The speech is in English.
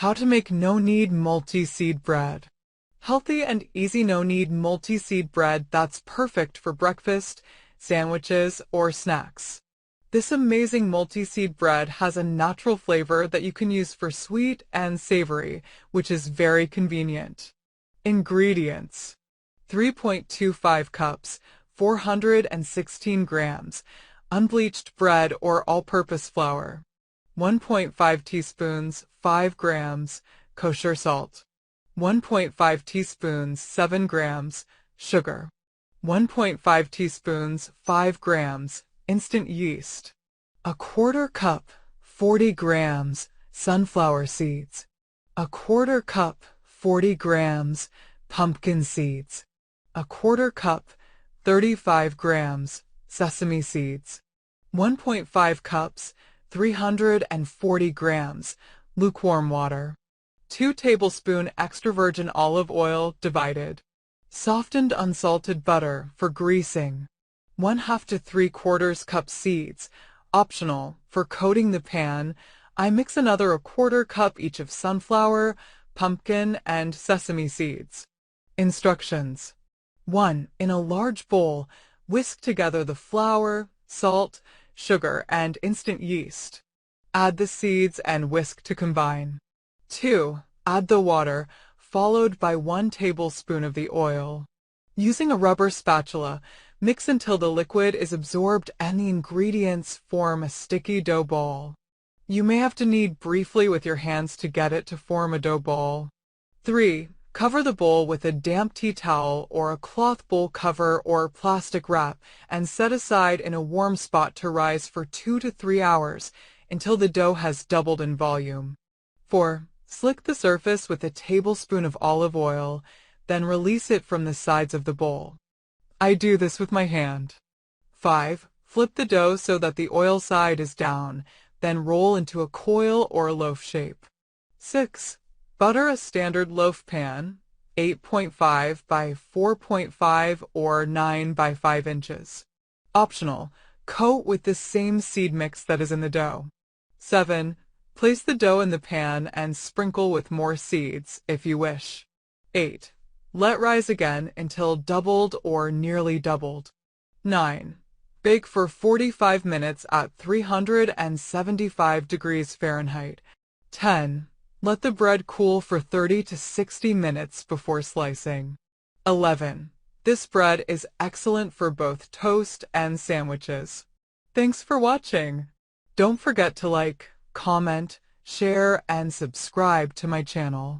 How to make no-knead multi-seed bread. Healthy and easy no-knead multi-seed bread that's perfect for breakfast, sandwiches, or snacks. This amazing multi-seed bread has a natural flavor that you can use for sweet and savory, which is very convenient. Ingredients: 3.25 cups, 416 grams, unbleached bread or all-purpose flour. 1.5 teaspoons, 5 grams, kosher salt. 1.5 teaspoons, 7 grams, sugar. 1.5 teaspoons, 5 grams, instant yeast. A quarter cup, 40 grams, sunflower seeds. A quarter cup, 40 grams, pumpkin seeds. A quarter cup, 35 grams, sesame seeds. 1.5 cups, 340 grams, lukewarm water. 2 tablespoons extra virgin olive oil divided. Softened unsalted butter for greasing. 1/2 to 3/4 cup seeds, optional, for coating the pan. I mix another 1/4 cup each of sunflower, pumpkin, and sesame seeds. Instructions. 1. In a large bowl, whisk together the flour, salt, sugar, and instant yeast. Add the seeds and whisk to combine. 2. Add the water, followed by 1 tablespoon of the oil. Using a rubber spatula, mix until the liquid is absorbed and the ingredients form a sticky dough ball. You may have to knead briefly with your hands to get it to form a dough ball. 3. Cover the bowl with a damp tea towel or a cloth bowl cover or plastic wrap and set aside in a warm spot to rise for 2 to 3 hours until the dough has doubled in volume. 4. Slick the surface with a tablespoon of olive oil, then release it from the sides of the bowl. I do this with my hand. 5. Flip the dough so that the oil side is down, then roll into a coil or loaf shape. 6. Butter a standard loaf pan, 8.5 by 4.5 or 9 by 5 inches. Optional, coat with the same seed mix that is in the dough. 7. Place the dough in the pan and sprinkle with more seeds, if you wish. 8. Let rise again until doubled or nearly doubled. 9. Bake for 45 minutes at 375 degrees Fahrenheit. 10. Let the bread cool for 30 to 60 minutes before slicing. 11. This bread is excellent for both toast and sandwiches. Thanks for watching. Don't forget to like, comment, share, and subscribe to my channel.